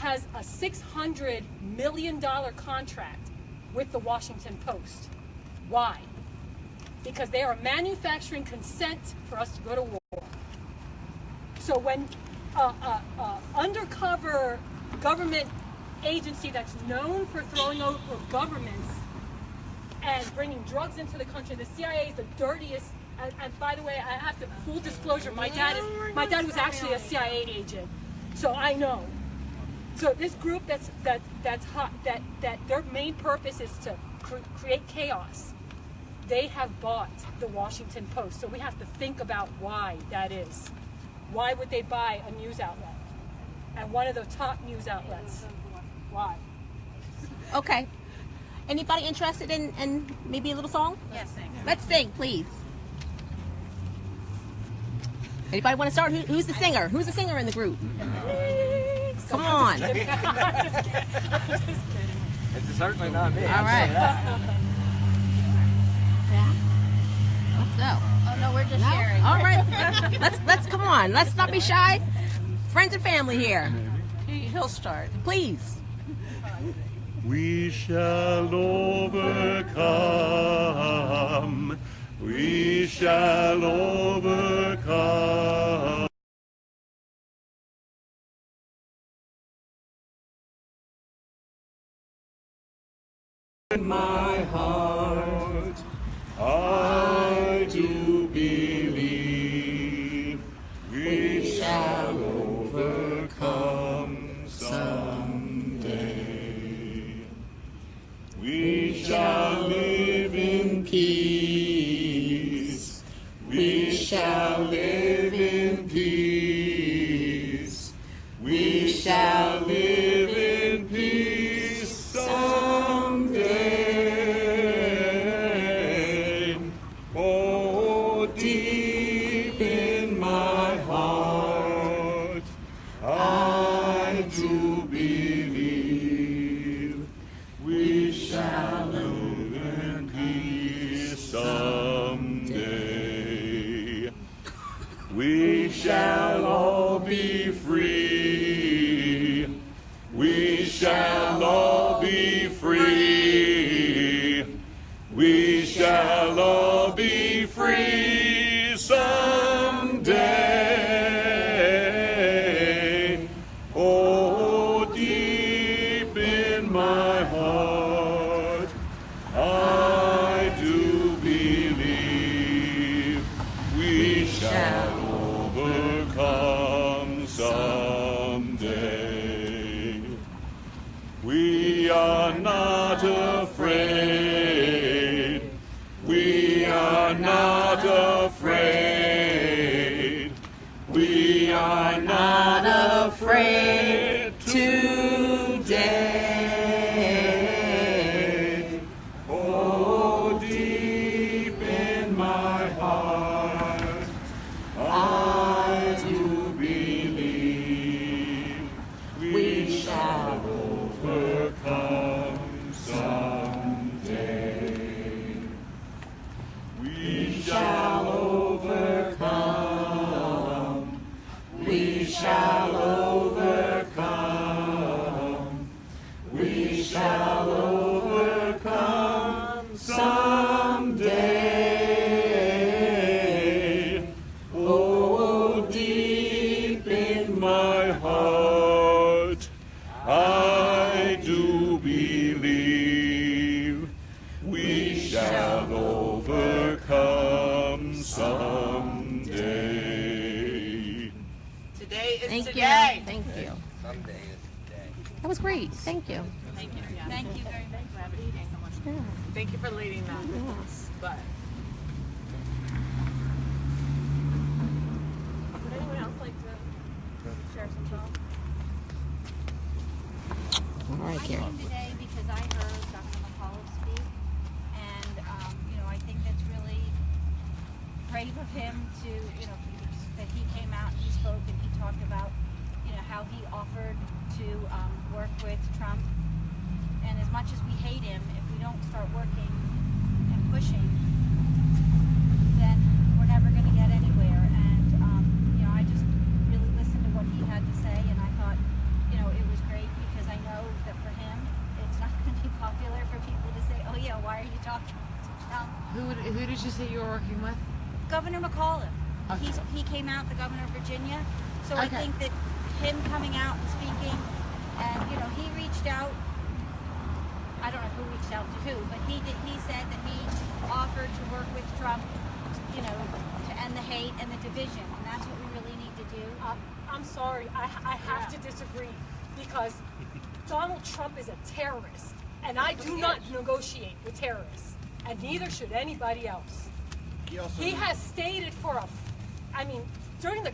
has a $600 million contract with the Washington Post. Why? Because they are manufacturing consent for us to go to war. So when undercover government agency that's known for throwing over governments and bringing drugs into the country, the CIA is the dirtiest. And by the way, I have to full disclosure. My dad was actually a CIA agent, so I know. So this group that's hot, that their main purpose is to create chaos. They have bought the Washington Post, so we have to think about why that is. Why would they buy a news outlet and one of the top news outlets? Why? Okay. Anybody interested in maybe a little song? Yes, sing. Let's sing, please. Anybody want to start? Who's the singer? Who's the singer in the group? Come on. It's certainly not me. All right. Yeah. Let's go. Oh no, we're just sharing. All right. Let's come on. Let's not be shy. Friends and family here. He'll start. Please. We shall overcome. We shall overcome. In my heart, I do believe we shall overcome someday. We shall live in peace. We shall live in peace. We shall live in peace someday. Oh, deep in my heart, I do believe we shall live in peace someday. We shall all be free. We shall all be free. We shall all be free someday. Oh, deep in my heart, I do believe we shall overcome someday. We are not afraid. We are not afraid. We are not afraid today. Oh, deep in my heart, I do believe we shall overcome someday. We shall overcome. We shall overcome. We shall overcome someday. Oh, deep in my heart, I do believe we shall overcome someday. Today is Thank today. you. Thank you. Someday is today. That was great. Thank you. Thank you. Thank you very much. Thank you so much. Yeah. Thank you for leading that. Yes. But would anyone else like to share some thoughts? All right, I Karen. came today because I heard Dr. McCullough speak, and I think that's really brave of him to, that he came out and he spoke and he talked about, how he offered to work with Trump. And as much as we hate him, if we don't start working and pushing, then we're never going to get anywhere. And I just really listened to what he had to say, and I thought, it was great. Who did you say you were working with? Governor McAuliffe. Okay. He came out, the governor of Virginia. So I Okay. think that him coming out and speaking, and he reached out. I don't know who reached out to who, but he said that he offered to work with Trump, to end the hate and the division, and that's what we really need to do. I'm sorry, I have to disagree, because Donald Trump is a terrorist, and I do not negotiate with terrorists, and neither should anybody else. He has stated during the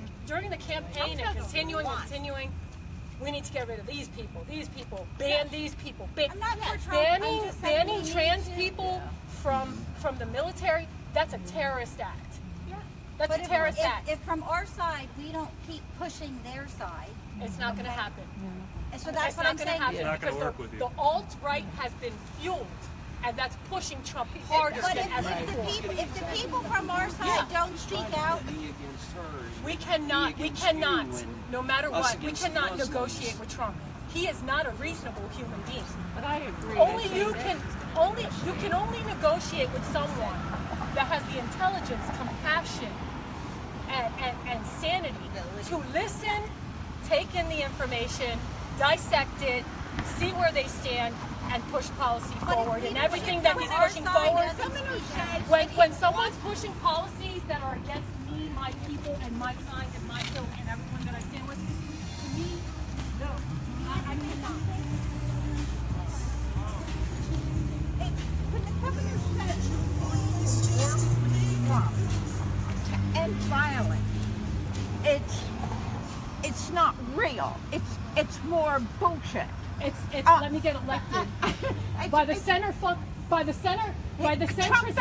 campaign and continuing, we need to get rid of these people, ban these people, I'm not for Trump. I'm just saying banning trans people from the military. That's a terrorist act. That's But a terrorist act. if from our side we don't keep pushing their side, It's not going to happen. and so that's It's what not I'm going to saying. happen. It's not gonna because work with you. The alt-right has been fueled, and that's pushing Trump harder But than ever if before. the people from our side don't speak out, We cannot, no matter what, we cannot negotiate with Trump. He is not a reasonable human being. But I agree. You can only negotiate with someone that has the intelligence, compassion, and sanity to listen, take in the information, dissect it, see where they stand, and push policy forward. And everything that he's pushing forward, when someone's pushing policies that are against me, my people, and my kind, and my hill, and everyone that I stand with, to me, no, I cannot. When the governor says Trump to end violence, it's not real. It's more bullshit. Let me get elected by the centrist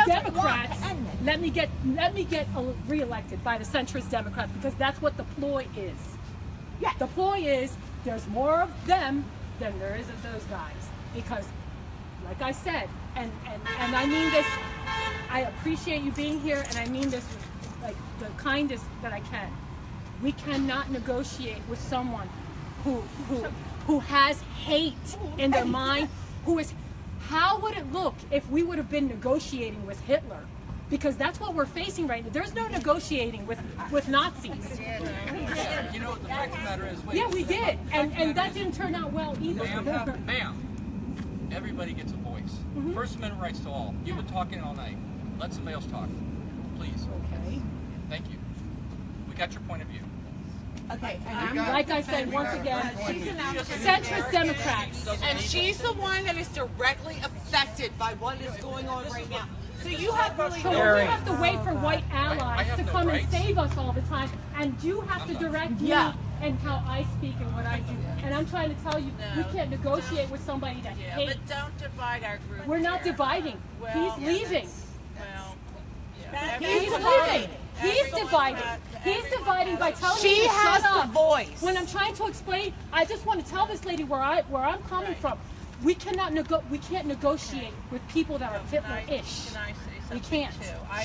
Democrats. Let me get reelected by the centrist Democrats, because that's what the ploy is. Yeah. The ploy is there's more of them than there is of those guys. Because, like I said, and I mean this, I appreciate you being here, and I mean this with, like, the kindest that I can. We cannot negotiate with someone who has hate in their mind, how would it look if we would have been negotiating with Hitler? Because that's what we're facing right now. There's no negotiating with Nazis. The fact of the matter is, Yeah, we did. And that didn't turn out well either. Ma'am, everybody gets a voice. First Amendment rights to all. You've been talking all night. Let somebody else talk, please. Okay. Thank you. We got your point of view. Okay, Like I said, once again, centrist Democrats. and she's the one that is directly affected by what is going on right now. So you have really So we have to wait for white allies have to no come and rights. save us all the time, and you have to direct me and how I speak and what I do. And I'm trying to tell you, we can't negotiate with somebody that hates. But don't divide our group. We're not dividing. He's leaving. He's He's leaving. He's dividing. He's dividing by telling me She to has shut the up. voice. When I'm trying to explain, I just want to tell this lady where I'm coming from. We can't negotiate with people that are Hitler-ish. We can't.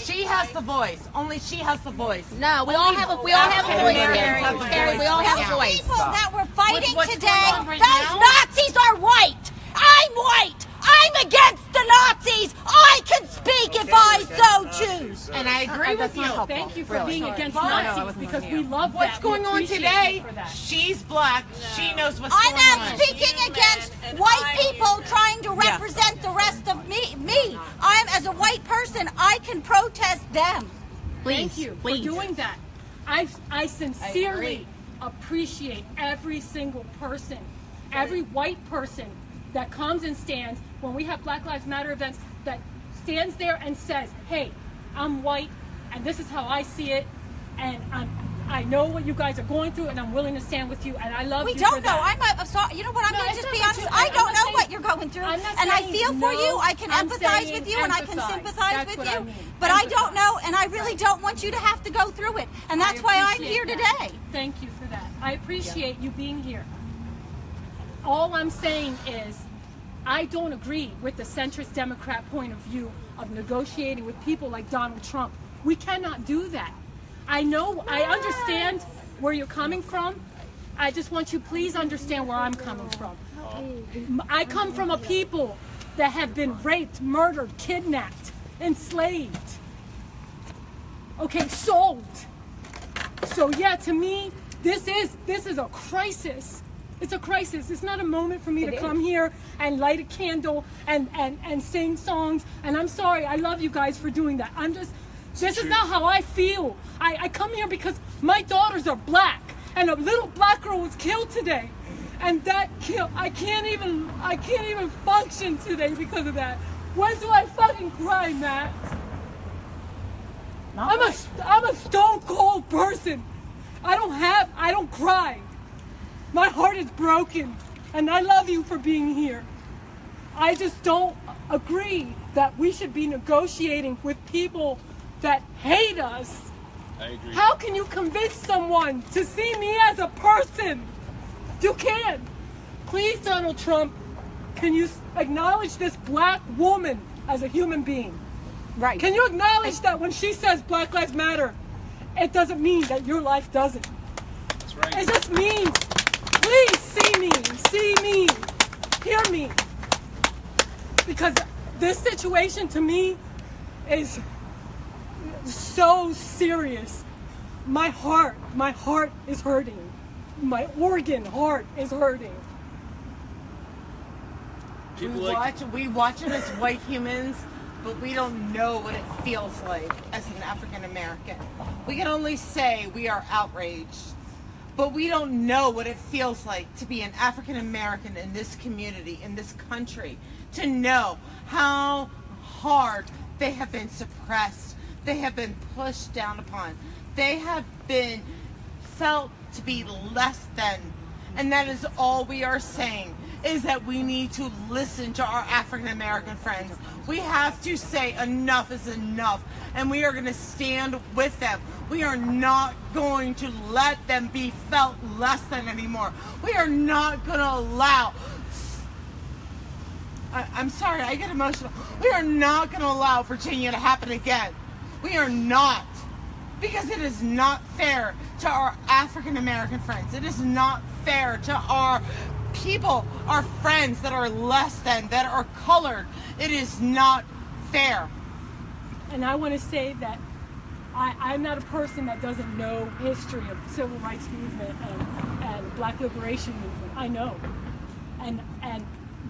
She has the voice. Only she has the voice. No, we all have a voice, Carrie. We all have a voice. people that were fighting What's today, going on right those now? Nazis are white. I'm white. I'm against the Nazis. I can speak if I so choose. And I agree with you. Thank you for being against Nazis, because we love that. What's going We on appreciate today? you for that. She's black. She knows what's I'm going on. not speaking against white people trying to represent the rest of me. I'm, as a white person, I can protest them. Thank you for doing that. I sincerely appreciate every single person, every white person that comes and stands when we have Black Lives Matter events, that stands there and says, hey, I'm white and this is how I see it, and I know what you guys are going through, and I'm willing to stand with you, and I love you. We don't for know. that. I'm sorry. You know what? I'm No, going to it's just be not honest. what you- I don't I'm not know saying- what you're going through, I'm not and I saying feel for no, you. I can I'm empathize saying with you, and I can empathize. sympathize That's with what you. I mean. But I don't Empathize. know, and I really don't want you to have to go through it, and that's why I'm appreciate here that. today. Thank you for that. I appreciate you being here. All I'm saying is, I don't agree with the centrist Democrat point of view of negotiating with people like Donald Trump. We cannot do that. I understand where you're coming from. I just want you, please understand where I'm coming from. I come from a people that have been raped, murdered, kidnapped, enslaved. Okay, sold. So yeah, to me, this is a crisis. It's a crisis. It's not a moment for me to come here and light a candle and sing songs. And I'm sorry, I love you guys for doing that. This is not how I feel. I come here because my daughters are black, and a little black girl was killed today. And that kill, I can't even function today because of that. When do I fucking cry, Matt? I'm a stone cold person. I don't cry. My heart is broken, and I love you for being here. I just don't agree that we should be negotiating with people that hate us. I agree. How can you convince someone to see me as a person? You can't. Please, Donald Trump, can you acknowledge this black woman as a human being? Right. Can you acknowledge that when she says Black Lives Matter, it doesn't mean that your life doesn't? That's right. It just means, please see me, hear me. Because this situation to me is so serious. My heart is hurting. My organ heart is hurting. We watch it as white humans, but we don't know what it feels like as an African American. We can only say we are outraged, but we don't know what it feels like to be an African American in this community, in this country, to know how hard they have been suppressed, they have been pushed down upon, they have been felt to be less than. And that is all we are saying, is that we need to listen to our African American friends. We have to say enough is enough, and we are going to stand with them. We are not going to let them be felt less than anymore. We are not going to allow, I'm sorry, I get emotional. We are not going to allow Virginia to happen again. We are not. Because it is not fair to our African American friends. It is not fair to our people, our friends that are less than, that are colored. It is not fair. And I want to say that I'm not a person that doesn't know history of civil rights movement and black liberation movement. I know. And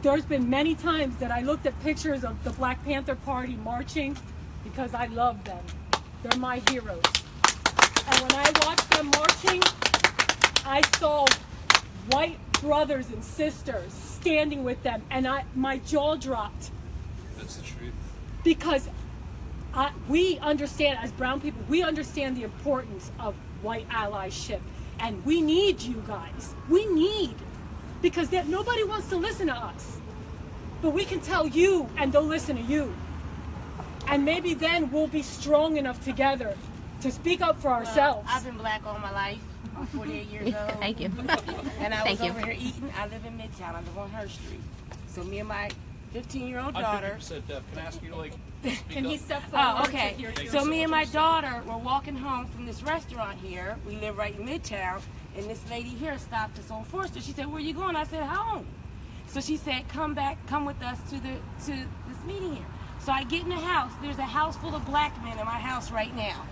there's been many times that I looked at pictures of the Black Panther Party marching because I love them. They're my heroes. And when I watched them marching, I saw white brothers and sisters standing with them, and my jaw dropped. That's the truth. Because we understand, as brown people, we understand the importance of white allyship, and we need you guys. We need, because nobody wants to listen to us. But we can tell you, and they'll listen to you. And maybe then we'll be strong enough together to speak up for ourselves. I've been black all my life. I'm 48 years old. Thank you. And I was over here eating. I live in Midtown. I live on Hurst Street. So me and my 15-year-old daughter. Can I ask you to speak Can he up? step forward? Oh, okay. So me and my daughter were walking home from this restaurant here. We live right in Midtown. And this lady here stopped us on Forster. She said, "Where you going?" I said, "Home." So she said, "Come with us to this meeting here." So I get in the house. There's a house full of black men in my house right now.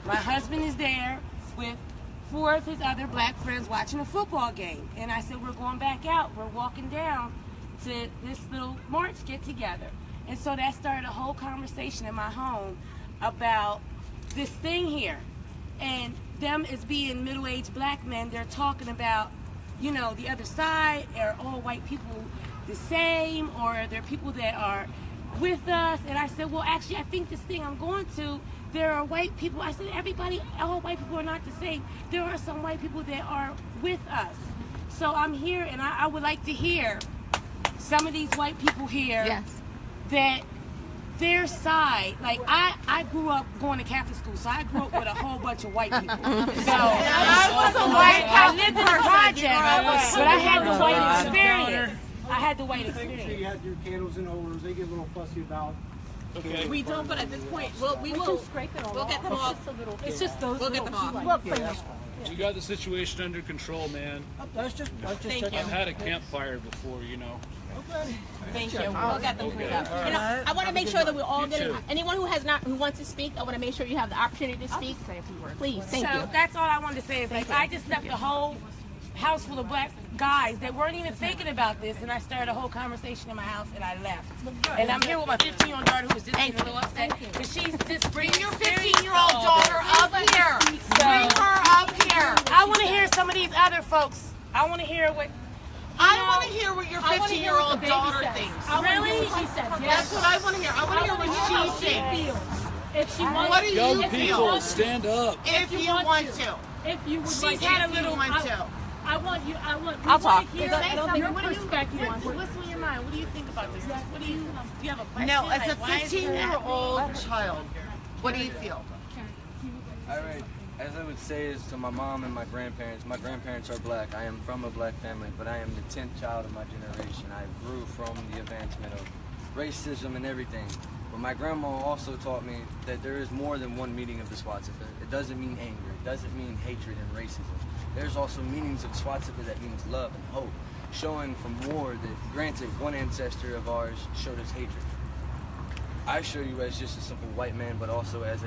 My husband is there with 4 of his other black friends watching a football game. And I said, "We're going back out. We're walking down to this little march get together." And so that started a whole conversation in my home about this thing here. And them as being middle-aged black men, they're talking about, you know, the other side. Are all white people the same? Or are there people that are with us? And I said, well, actually, I think this thing I'm going to, there are white people. I said, all white people are not the same. There are some white people that are with us. So I'm here, and I would like to hear some of these white people here that their side, like I grew up going to Catholic school, so I grew up with a whole bunch of white people. So I lived in a project, but I had the white experience. I had the white experience. Make sure you have your candles in holders. They get a little fussy about. Okay. We don't, but at this point, we will scrape it all. We'll get them off. It's just those. We'll get them off. Yeah, that's fine. You got the situation under control, man. That's just Thank I've had a campfire before, you know. Okay. Thank you. We'll get them cleaned up. All right. You know, I want to make sure that we're all You getting. too. Anyone who wants to speak, I want to make sure you have the opportunity to speak. Please, thank so you. that's all I wanted to say. Is like I just left a whole house full of black guys that weren't even thinking about this, and I started a whole conversation in my house, and I left. And I'm here with my 15-year-old daughter who was just getting a little upset, but she's just Bring your 15-year-old daughter up here. Bring her up here. I want to hear some of these other folks. I want to hear what. I want to hear what your 15-year-old daughter thinks. Really? She says, That's what I want to hear. I want to hear what she thinks. If she wants, What do Young you people, feel? stand up. If you want to. if you would She's like, had a If little. you want to. I want you. I'll talk. Hear your perspective. What's on your mind? What do you think about this? What do you have a question? No, as a Like, why is this 15-year-old child, what do you feel? All right. As I would say is to my mom and my grandparents are black. I am from a black family, but I am the 10th child of my generation. I grew from the advancement of racism and everything. But my grandma also taught me that there is more than one meaning of the swastika. It doesn't mean anger. It doesn't mean hatred and racism. There's also meanings of swastika that means love and hope, showing from war that, granted, one ancestor of ours showed us hatred. I show you as just a simple white man, but also as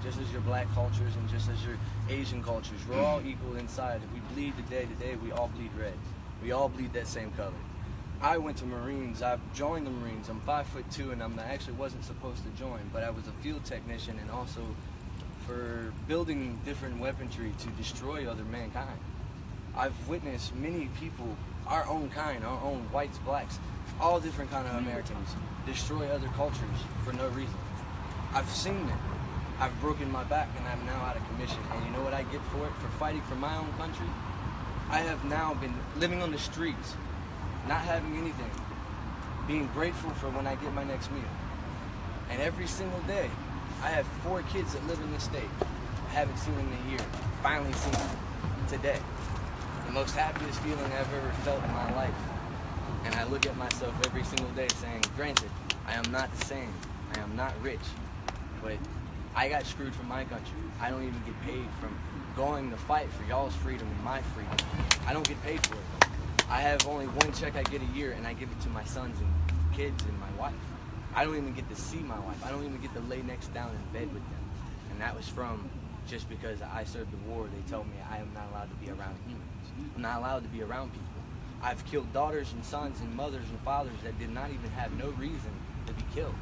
just as your black cultures and just as your Asian cultures. We're all equal inside. If we bleed today, we all bleed red. We all bleed that same color. I went to Marines. I joined the Marines. I'm 5'2", and I actually wasn't supposed to join, but I was a field technician and also for building different weaponry to destroy other mankind. I've witnessed many people, our own kind, our own whites, blacks, all different kind of Americans, destroy other cultures for no reason. I've seen it. I've broken my back and I'm now out of commission. And you know what I get for it? For fighting for my own country? I have now been living on the streets, not having anything, being grateful for when I get my next meal. And every single day, I have 4 kids that live in this state. I haven't seen them in a year. Finally seen them today. The most happiest feeling I've ever felt in my life. And I look at myself every single day saying, granted, I am not the same. I am not rich, but I got screwed from my country. I don't even get paid from going to fight for y'all's freedom and my freedom. I don't get paid for it. I have only one check I get a year, and I give it to my sons and kids and my wife. I don't even get to see my wife. I don't even get to lay next down in bed with them. And that was from just because I served the war. They tell me I am not allowed to be around humans. I'm not allowed to be around people. I've killed daughters and sons and mothers and fathers that did not even have no reason to be killed.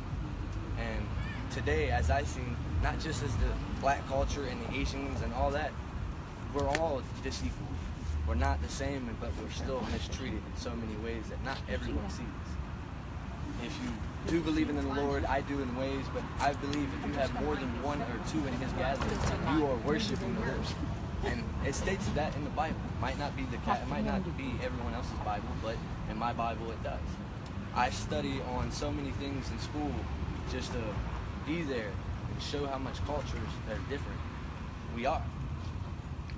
And today, as I see, not just as the black culture and the Asians and all that, we're all just equal. We're not the same, but we're still mistreated in so many ways that not everyone sees. If you do believe in the Lord, I do in ways, but I believe if you have more than 1 or 2 in his gathering, you are worshiping the Lord. And it states that in the Bible. It might not be everyone else's Bible, but in my Bible it does. I study on so many things in school just to be there and show how much cultures that are different we are.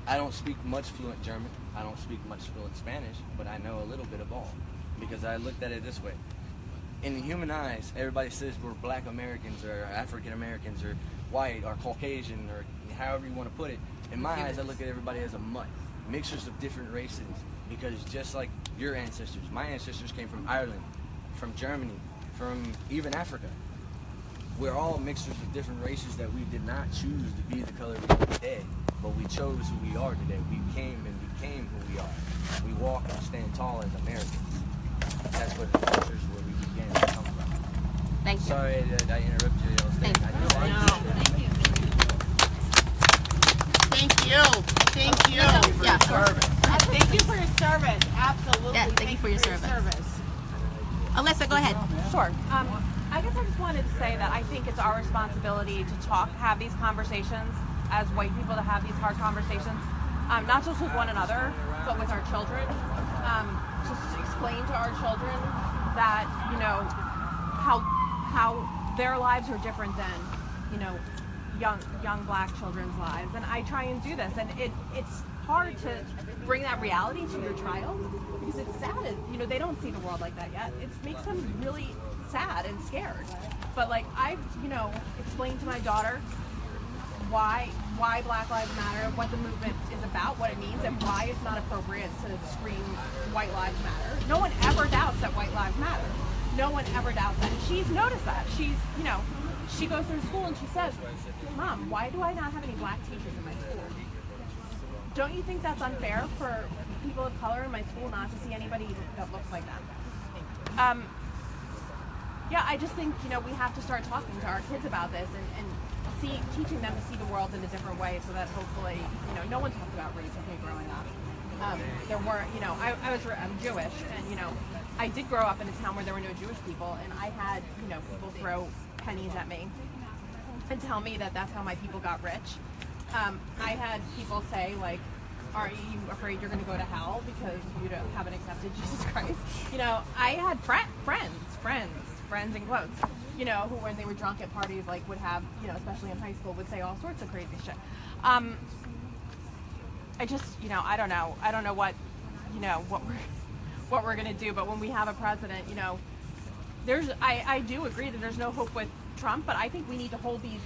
I don't speak much fluent German. I don't speak much fluent Spanish, but I know a little bit of all because I looked at it this way. In the human eyes, everybody says we're black Americans or African Americans or white or Caucasian or however you want to put it. In my eyes, I look at everybody as a mutt, mixtures of different races, because just like your ancestors, my ancestors came from Ireland, from Germany, from even Africa. We're all mixtures of different races that we did not choose to be the color we are today, but we chose who we are today. We came and became who we are. We walk and stand tall as Americans. That's what the cultures where we began to come from. Thank you. Sorry that I interrupted you. Thank you. Thank you. Thank you. Yeah, sure. Thank you for your service. Absolutely. Yeah, thank you for your service. Alyssa, go ahead. Sure. I guess I just wanted to say that I think it's our responsibility to have these conversations as white people, to have these hard conversations, not just with one another, but with our children. Just explain to our children that, you know, how their lives are different than, you know, young black children's lives. And I try and do this, and it's hard to bring that reality to your child because it's sad. You know, they don't see the world like that yet. It makes them really sad and scared. But like I've, you know, explained to my daughter why Black Lives Matter, what the movement is about, what it means, and why it's not appropriate to scream White Lives Matter. No one ever doubts that White Lives Matter. No one ever doubts that. And she's noticed that. She's, you know, she goes through school and she says, Mom, why do I not have any black teachers in my school? Don't you think that's unfair for people of color in my school not to see anybody that looks like them? Yeah, I just think, you know, we have to start talking to our kids about this and teaching them to see the world in a different way so that hopefully, you know, no one talked about race with me growing up. There were, you know, I'm Jewish, and, you know, I did grow up in a town where there were no Jewish people, and I had, you know, people throw pennies at me and tell me that that's how my people got rich. I had people say, like, are you afraid you're going to go to hell because you haven't accepted Jesus Christ? You know, I had friends in quotes, you know, who when they were drunk at parties, like, would have, you know, especially in high school, would say all sorts of crazy shit. I just, you know, I don't know what, you know, what we're gonna do. But when we have a president, you know, I do agree that there's no hope with Trump, but I think we need to hold these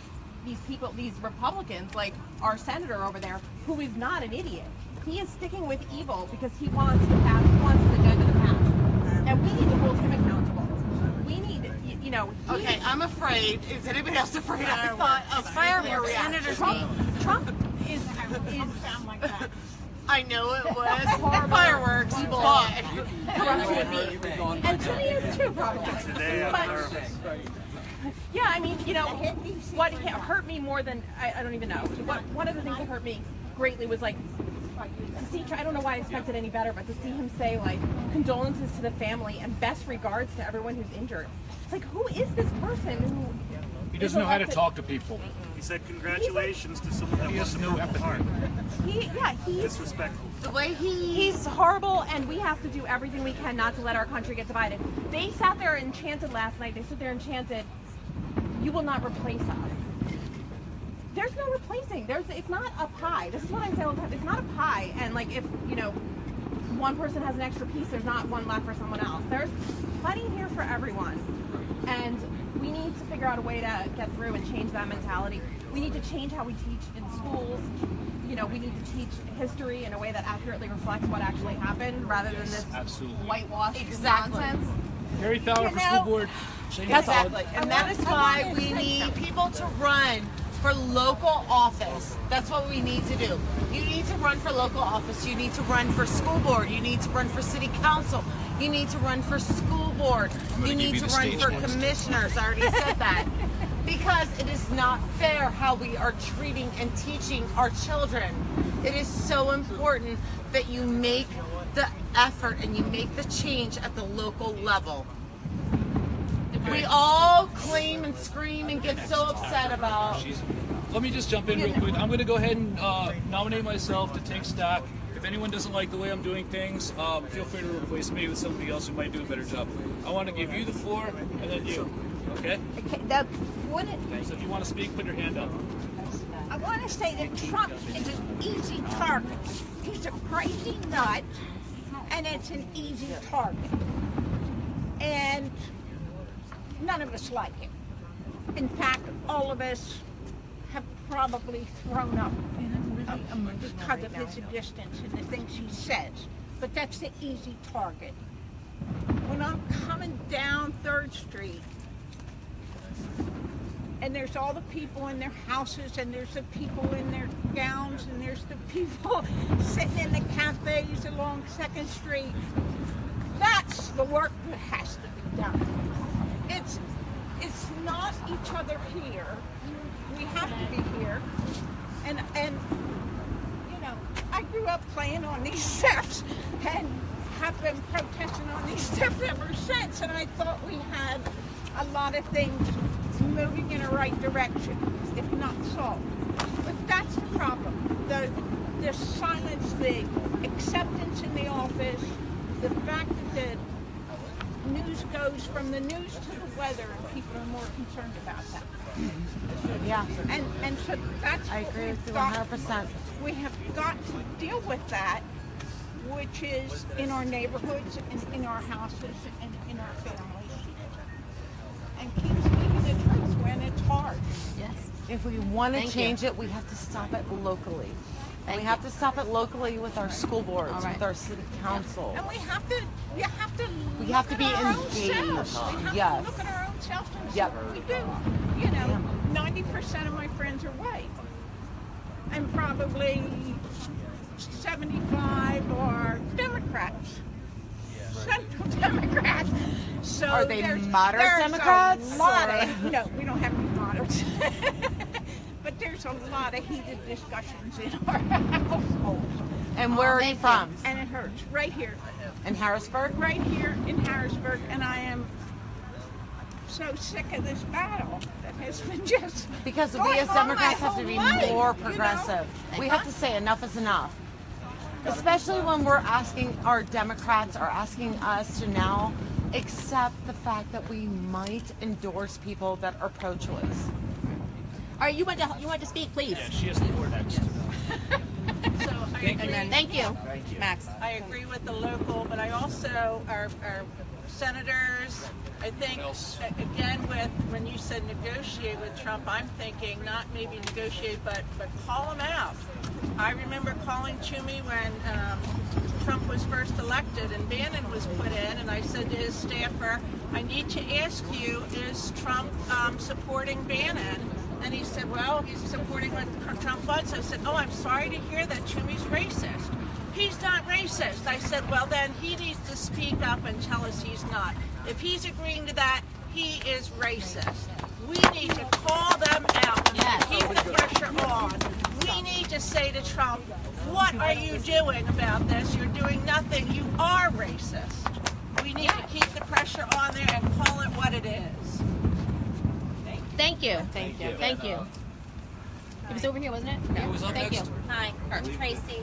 people, these Republicans, like our senator over there, who is not an idiot. He is sticking with evil because he wants to pass, he wants his agenda to pass, and we need to hold him accountable. We need, you know. Okay, I'm afraid. Is anybody else afraid? I thought of fireworks. Trump is like that. I know it was fireworks, but and to me is too probably. But, yeah, I mean, you know, what hurt me more than I don't even know. One of the things that hurt me greatly was, like, to see, I don't know why I expected any better, but to see him say, like, condolences to the family and best regards to everyone who's injured. It's like, who is this person who... He doesn't know how to talk to people. He said congratulations to someone that wasn't no empathy. He's disrespectful. The way he's horrible, and we have to do everything we can not to let our country get divided. They sat there and chanted last night. They stood there and chanted, "You will not replace us." There's no replacing. It's not a pie. This is what I say all the time. It's not a pie, and, like, if, you know, one person has an extra piece, there's not one left for someone else. There's plenty here for everyone, and we need to figure out a way to get through and change that mentality. We need to change how we teach in schools. You know, we need to teach history in a way that accurately reflects what actually happened, rather than this whitewashed nonsense. Harry Fowler for school board. Exactly, and that is why we need people to run for local office. That's what we need to do. You need to run for local office. You need to run for school board. You need to run for city council. You need to run for school board. You need to run for commissioners. I already said that. Because it is not fair how we are treating and teaching our children. It is so important that you make the effort and you make the change at the local level. We all claim and scream and get so upset about... Let me just jump in real quick. I'm going to go ahead and nominate myself to take stock. If anyone doesn't like the way I'm doing things, feel free to replace me with somebody else who might do a better job. I want to give you the floor, and then you. Okay? So if you want to speak, put your hand up. I want to say that Trump is an easy target. He's a crazy nut, and it's an easy target. And none of us like him. In fact, all of us have probably thrown up because of his existence and the things he says. But that's the easy target. When I'm coming down 3rd Street, and there's all the people in their houses, and there's the people in their gowns, and there's the people sitting in the cafes along 2nd Street, that's the work that has to be done. It's not each other here. We have to be here. And you know, I grew up playing on these steps and have been protesting on these steps ever since, and I thought we had a lot of things moving in the right direction, if not solved. But that's the problem. The silence, the acceptance in the office, the fact that the news goes from the news to the weather, and people are more concerned about that. Yeah. And so that's I agree with you 100%. We have got to deal with that, which is in our neighborhoods and in our houses and in our families. And keep speaking the truth when it's hard. Yes. If we want to Thank change you. it, we have to stop it locally. Thank we you. have to stop it locally with our school boards, All right. with our city council. And we have to We have look to at be our own engaged. selves. We have Yes. to look at our own selves and see Yep. what we do. You know, 90% of my friends are white. And probably 75 are Democrats. Central Democrats. So Are they there's moderate Democrats, A lot or- of, no, we don't have any moderates. But there's a lot of heated discussions in our household. And where are you from? And it hurts. Right here. In Harrisburg? Right here in Harrisburg. And I am so sick of this battle that has been just Because we going as on Democrats my have to be whole life, more you know? progressive. We have to say enough is enough. Especially when we're asking, our Democrats are asking us to now accept the fact that we might endorse people that are pro-choice. All right, you want to speak, please. Yeah, she has the floor next. Thank you. Thank you, Max. I agree with the local, but I also, our senators, I think, again, with when you said negotiate with Trump, I'm thinking not maybe negotiate, but call him out. I remember calling Toomey when Trump was first elected and Bannon was put in, and I said to his staffer, I need to ask you, is Trump supporting Bannon? And he said, well, he's supporting what Trump wants. I said, oh, I'm sorry to hear that Toomey's racist. He's not racist. I said, well, then he needs to speak up and tell us he's not. If he's agreeing to that, he is racist. We need to call them out and keep the pressure on. We need to say to Trump, what are you doing about this? You're doing nothing. You are racist. We need to keep the pressure on there and call it what it is. Thank you. Thank you. Thank you. It was over here, wasn't it? No. was up Thank next? you. Hi, I'm Tracy.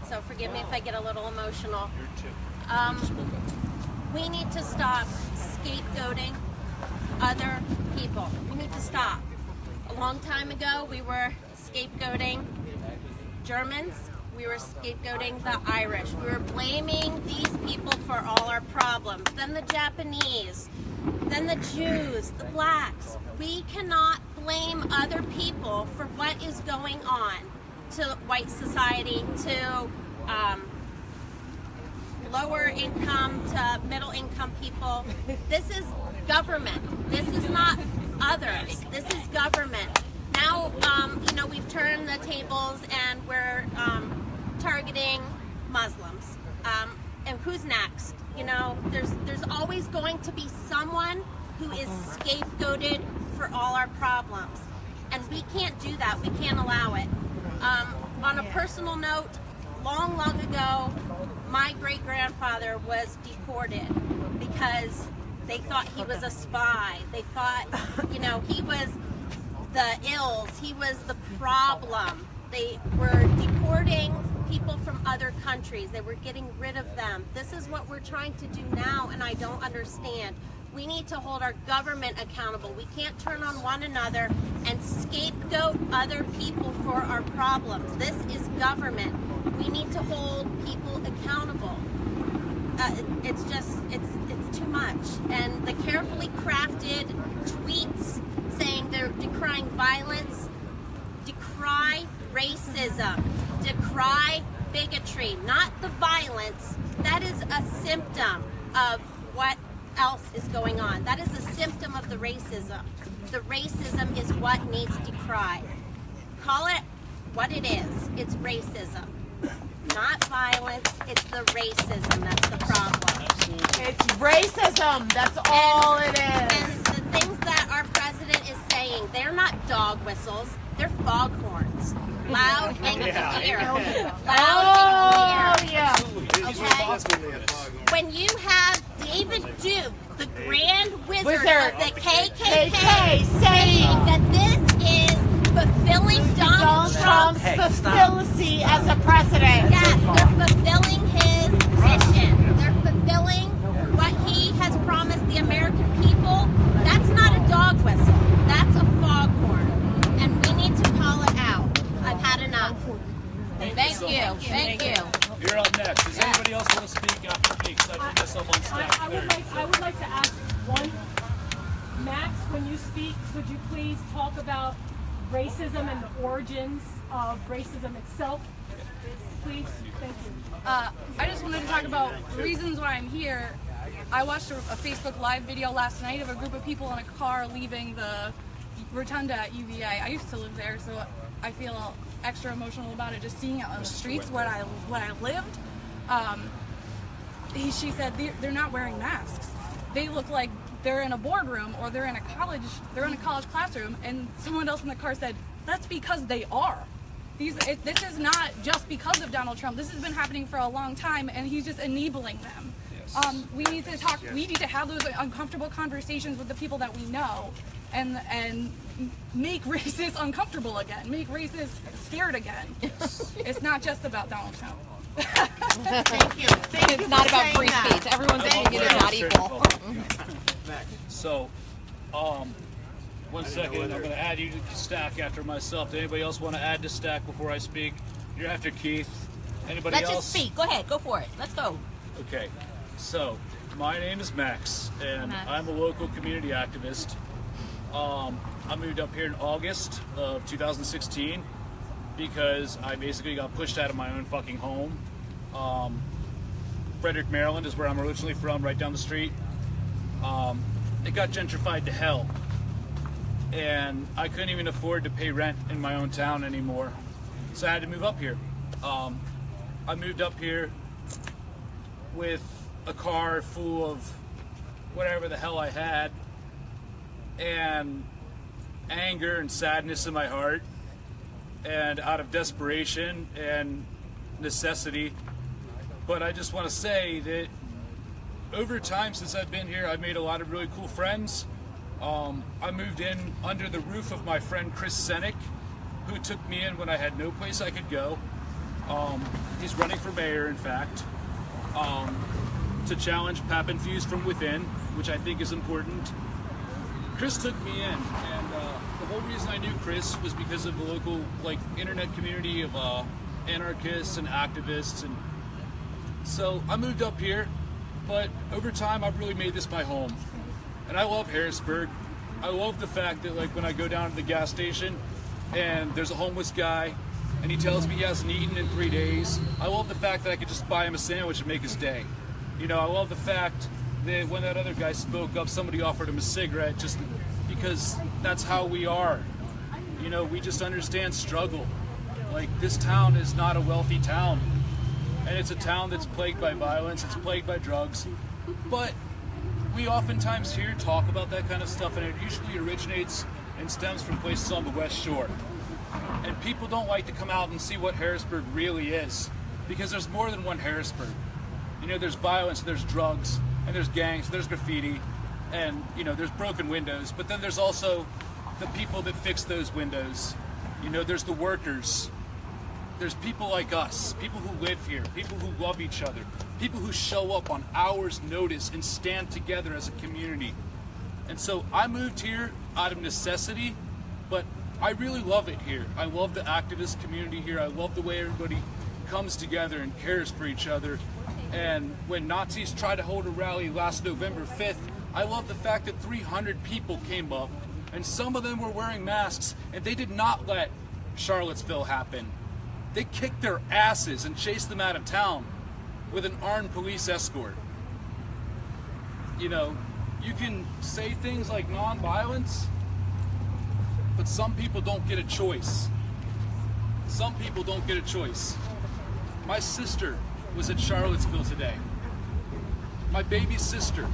So forgive me if I get a little emotional. We need to stop scapegoating other people. We need to stop. A long time ago, we were scapegoating Germans. We were scapegoating the Irish. We were blaming these people for all our problems. Then the Japanese, then the Jews, the blacks. We cannot blame other people for what is going on to white society, to lower income, to middle income people. This is government. This is not others. This is government. Now, we've turned the tables and we're targeting Muslims. And who's next? There's always going to be someone who is scapegoated for all our problems. And we can't do that. We can't allow it. On a personal note, long ago, my great-grandfather was deported because they thought he was a spy. They thought, he was the ills. He was the problem. They were deporting people from other countries. They were getting rid of them. This is what we're trying to do now, and I don't understand. We need to hold our government accountable. We can't turn on one another and scapegoat other people for our problems. This is government. We need to hold people accountable. It's too much. And the carefully crafted tweets saying they're decrying violence, decry racism, decry bigotry, not the violence. That is a symptom of what else is going on. That is a symptom of the racism. The racism is what needs decried. Call it what it is. It's racism. Not violence, it's the racism that's the problem. It's racism, that's all it is. And the things that our president is saying, they're not dog whistles, they're foghorns. Loud and clear. Loud and clear. Okay? When you have David Duke, the Grand Wizard of the KKK, saying that this is fulfilling Donald Trump's fulfillity as a president. Yes, they're fulfilling his mission. They're fulfilling what he has promised the American people. That's not a dog whistle. That's a foghorn. And we need to call it out. I've had enough. Thank you. Thank you. You're up next. Does anybody else want to speak after me? Because I put myself on staff. I would like to ask one, Max, when when you speak, could you please talk about racism and the origins of racism itself? Please, thank you. I just wanted to talk about reasons why I'm here. I watched a Facebook Live video last night of a group of people in a car leaving the rotunda at UVA. I used to live there, so I feel extra emotional about it, just seeing it on the streets where I lived. She said they're not wearing masks. They look like they're in a boardroom or they're in a college classroom, and someone else in the car said, that's because they are. This is not just because of Donald Trump. This has been happening for a long time, and he's just enabling them. Yes. We need to talk. We need to have those uncomfortable conversations with the people that we know, and make racists uncomfortable again. Make racists scared again. Yes. It's not just about Donald Trump. Thank you. It's not about free speech. Everyone's opinion is not equal. So, 1 second, I'm going to add you to stack after myself. Does anybody else want to add to stack before I speak? You're after Keith. Anybody else? Let's just speak. Go ahead. Go for it. Let's go. Okay. So, my name is Max, and I'm a local community activist. I moved up here in August of 2016 because I basically got pushed out of my own fucking home. Frederick, Maryland is where I'm originally from, right down the street. It got gentrified to hell. And I couldn't even afford to pay rent in my own town anymore. So I had to move up here. I moved up here with a car full of whatever the hell I had, and anger and sadness in my heart, and out of desperation and necessity. But I just want to say that over time since I've been here, I've made a lot of really cool friends. I moved in under the roof of my friend Chris Senick, who took me in when I had no place I could go. He's running for mayor, in fact, to challenge pap and fuse from within, which I think is important. Chris took me in, and the whole reason I knew Chris was because of the local internet community of anarchists and activists, and so I moved up here. But over time, I've really made this my home. And I love Harrisburg. I love the fact that when I go down to the gas station and there's a homeless guy and he tells me he hasn't eaten in 3 days, I love the fact that I could just buy him a sandwich and make his day. You know, I love the fact that when that other guy spoke up, somebody offered him a cigarette just because that's how we are. You know, we just understand struggle. This town is not a wealthy town. And it's a town that's plagued by violence, it's plagued by drugs. But we oftentimes hear talk about that kind of stuff, and it usually originates and stems from places on the West Shore. And people don't like to come out and see what Harrisburg really is, because there's more than one Harrisburg. You know, there's violence, there's drugs, and there's gangs, there's graffiti, and there's broken windows. But then there's also the people that fix those windows. You know, there's the workers. There's people like us, people who live here, people who love each other, people who show up on hours' notice and stand together as a community. And so I moved here out of necessity, but I really love it here. I love the activist community here. I love the way everybody comes together and cares for each other. And when Nazis tried to hold a rally last November 5th, I love the fact that 300 people came up, and some of them were wearing masks, and they did not let Charlottesville happen. They kicked their asses and chased them out of town with an armed police escort. You know, you can say things like nonviolence, but some people don't get a choice. Some people don't get a choice. My sister was at Charlottesville today. My baby sister.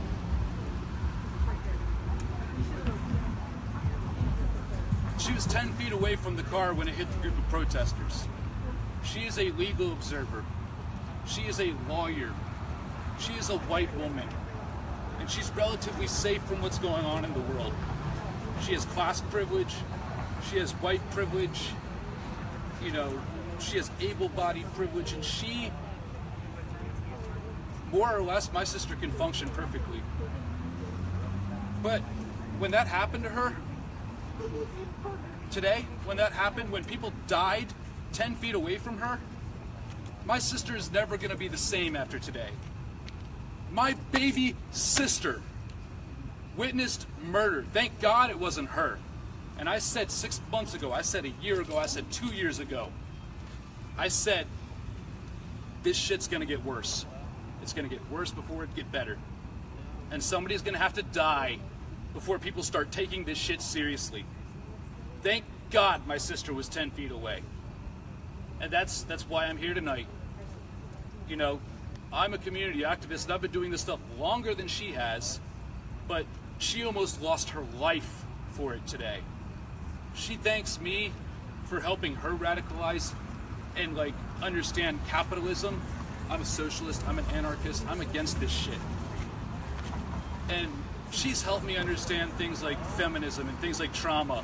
She was 10 feet away from the car when it hit the group of protesters. She is a legal observer. She is a lawyer. She is a white woman. And she's relatively safe from what's going on in the world. She has class privilege. She has white privilege. You know, she has able-bodied privilege. And she, more or less, my sister can function perfectly. But when that happened to her, today, when that happened, when people died 10 feet away from her, my sister is never going to be the same after today. My baby sister witnessed murder. Thank God it wasn't her. And I said 6 months ago, I said a year ago, I said 2 years ago, I said, this shit's gonna get worse. It's gonna get worse before it get better. And somebody's gonna have to die before people start taking this shit seriously. Thank God my sister was 10 feet away. And that's why I'm here tonight. You know, I'm a community activist and I've been doing this stuff longer than she has, but she almost lost her life for it today. She thanks me for helping her radicalize and like understand capitalism. I'm a socialist, I'm an anarchist, I'm against this shit. And she's helped me understand things like feminism and things like trauma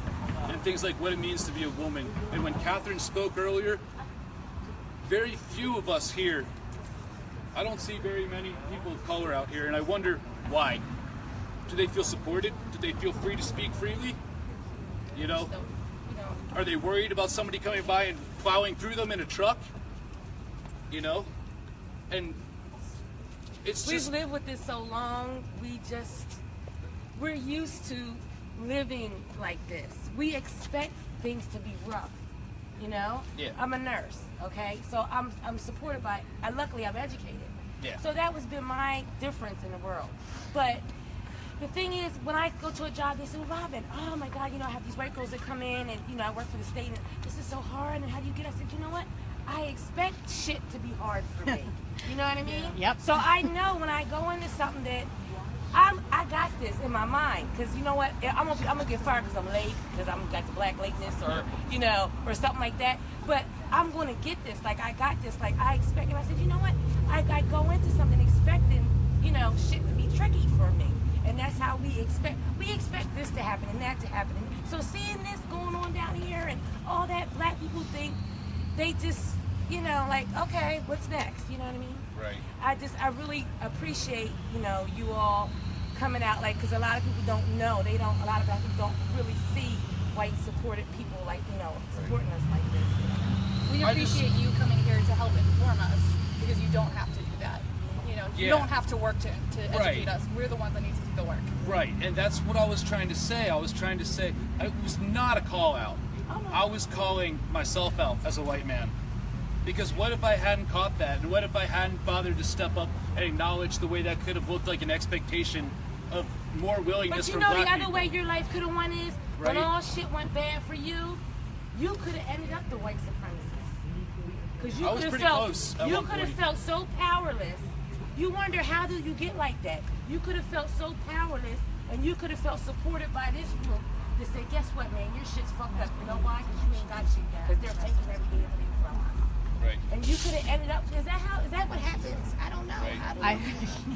and things like what it means to be a woman. And when Catherine spoke earlier, very few of us here, I don't see very many people of color out here, and I wonder why. Do they feel supported? Do they feel free to speak freely? You know? Are they worried about somebody coming by and plowing through them in a truck? You know? And it's just... We've lived with this so long, we're used to living like this. We expect things to be rough, you know? Yeah. I'm a nurse, okay? So I'm supported by, luckily I'm educated. Yeah. So that was been my difference in the world. But the thing is, when I go to a job, they say, well, Robin, oh my God, you know, I have these white girls that come in and, you know, I work for the state and this is so hard and how do you get? I said, you know what? I expect shit to be hard for me. You know what I mean? Yep. So I know when I go into something that I got this in my mind, because you know what? I'm gonna get fired because I'm late, because I'm got the black lateness, or you know, or something like that. But I'm gonna get this. Like I got this. Like I expect. And I said, you know what? I go into something expecting, you know, shit to be tricky for me, and that's how we expect. We expect this to happen and that to happen. And so seeing this going on down here and all that, black people think they just, you know, like okay, what's next? You know what I mean? Right. I really appreciate, you know, you all coming out, like, because a lot of people don't know. A lot of black people don't really see white supported people, like, you know, supporting us like this. We appreciate you coming here to help inform us, because you don't have to do that. You know, you don't have to work to educate us. We're the ones that need to do the work. Right, and that's what I was trying to say. I was trying to say, it was not a call out. I was calling myself out as a white man. Because what if I hadn't caught that? And what if I hadn't bothered to step up and acknowledge the way that could have looked like an expectation of more willingness from black people? But you know the other way your life could have won is, when all shit went bad for you, you could have ended up the white supremacist. Because you could have felt, you could have felt so powerless. You wonder, how do you get like that? You could have felt so powerless, and you could have felt supported by this group to say, guess what, man, your shit's fucked up. You know why? Because you ain't got shit. Because they're taking everything from us. Right. And you could have ended up, is that what happens? I don't know. Right.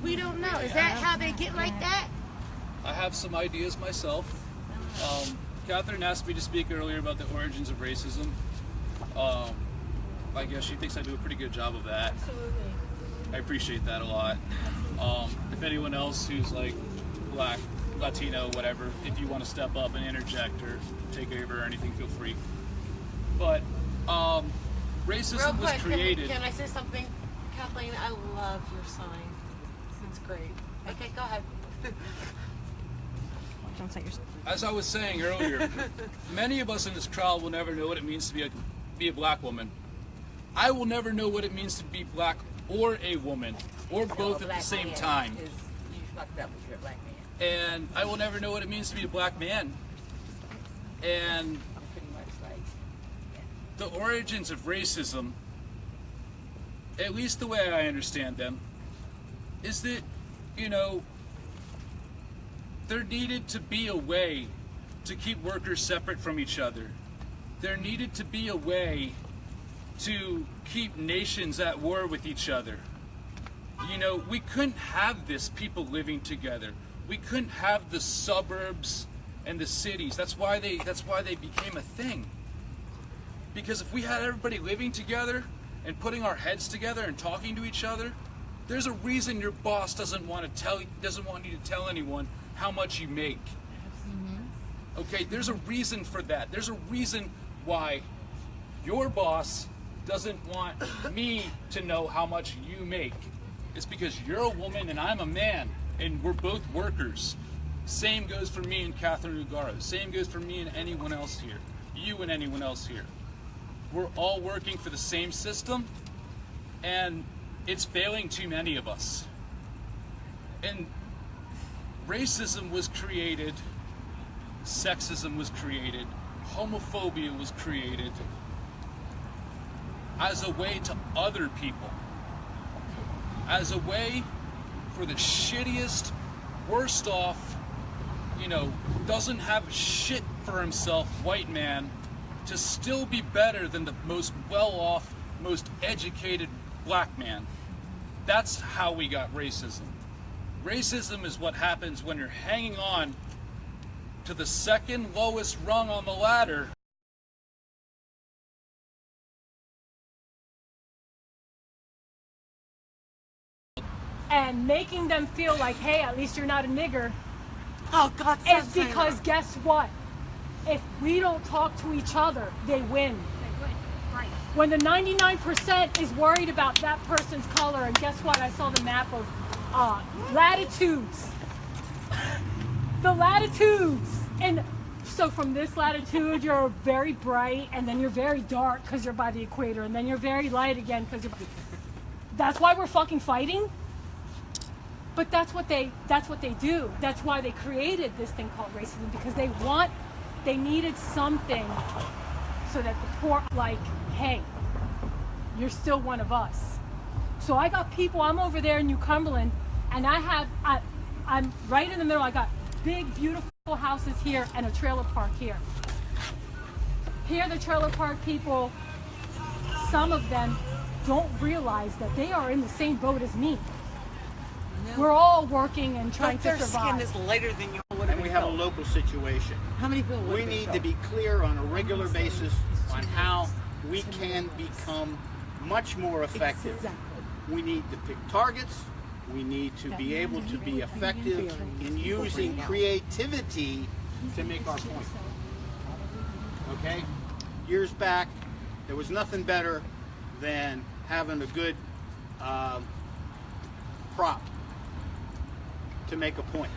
We don't know. Is that how they get like that? I have some ideas myself. Catherine asked me to speak earlier about the origins of racism. I guess she thinks I do a pretty good job of that. Absolutely. I appreciate that a lot. If anyone else who's like black, Latino, whatever, if you want to step up and interject or take over or anything, feel free. But racism was created. Can I say something? Kathleen, I love your sign. It's great. Okay, go ahead. Don't say yourself. As I was saying earlier, many of us in this crowd will never know what it means to be a black woman. I will never know what it means to be black or a woman, or both at the same time. You fucked up if you're a black man. And I will never know what it means to be a black man. And the origins of racism, at least the way I understand them, is that, you know, there needed to be a way to keep workers separate from each other. There needed to be a way to keep nations at war with each other. You know, we couldn't have this, people living together. We couldn't have the suburbs and the cities. That's why they became a thing. Because if we had everybody living together and putting our heads together and talking to each other, there's a reason your boss doesn't want you to tell anyone how much you make. Okay, there's a reason for that. There's a reason why your boss doesn't want me to know how much you make. It's because you're a woman and I'm a man, and we're both workers. Same goes for me and Catherine Ugaro. Same goes for me and anyone else here. You and anyone else here. We're all working for the same system, and it's failing too many of us. And racism was created, sexism was created, homophobia was created as a way to other people, as a way for the shittiest, worst off, doesn't have shit for himself white man to still be better than the most well-off, most educated black man. That's how we got racism. Racism is what happens when you're hanging on to the second lowest rung on the ladder and making them feel like, hey, at least you're not a nigger. Oh, God, it's because guess what? If we don't talk to each other, they win. Right. When the 99% is worried about that person's color, and guess what? I saw the map of latitudes. The latitudes. And so from this latitude, you're very bright, and then you're very dark because you're by the equator, and then you're very light again because you're... That's why we're fucking fighting? But that's what they do. That's why they created this thing called racism, because they needed something so that the poor, like, hey, you're still one of us. So I got people, I'm over there in New Cumberland, and I'm right in the middle. I got big, beautiful houses here and a trailer park here. Here, the trailer park people, some of them don't realize that they are in the same boat as me. No. We're all working and trying to survive. Their skin is lighter than yours. And we have a local situation. How many people? We need to be clear on a regular basis on how we can become much more effective. Exactly. We need to pick targets. We need to be able to be effective in using creativity to make our point. Okay? Years back, there was nothing better than having a good prop to make a point.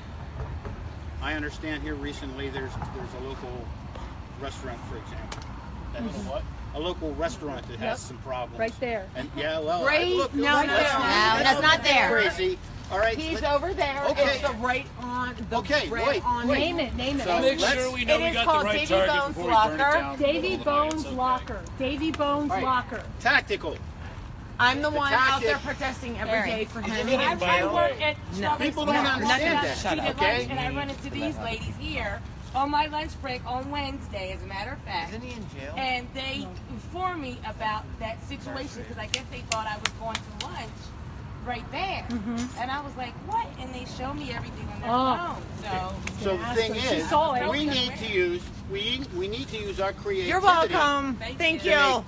I understand here recently there's a local restaurant, for example. A local restaurant that has some problems. Right there. And yeah, well, that's not there. Crazy. All right. He's over there. Okay. It's the right on. Name it. So make sure we know we got the right target before we burn it down. Davy Bones Locker. Davy Bones Locker. Tactical. I'm the one out there protesting every day for him. I work at People don't understand that. Shut up. Okay? And I run into these ladies here on my lunch break on Wednesday, as a matter of fact. Isn't he in jail? And they informed me about that situation because I guess they thought I was going to lunch right there. And I was like, what? And they show me everything on their phone. So the thing is, we need to use our creativity. You're welcome. Thank you.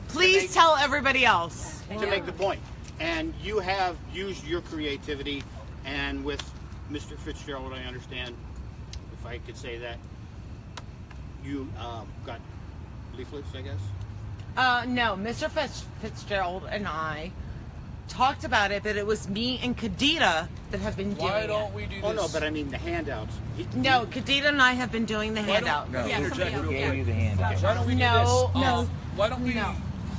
Please tell everybody else. To make the point. And you have used your creativity, and with Mr. Fitzgerald, I understand, if I could say that, you got leaflets, I guess? No, Mr. Fitzgerald and I talked about it, but it was me and Kadita that have been doing it. Why don't we do this? Oh, no, but I mean the handouts. No, Kadita and I have been doing the handout. No, you the handout. Why don't we do this? Why don't we...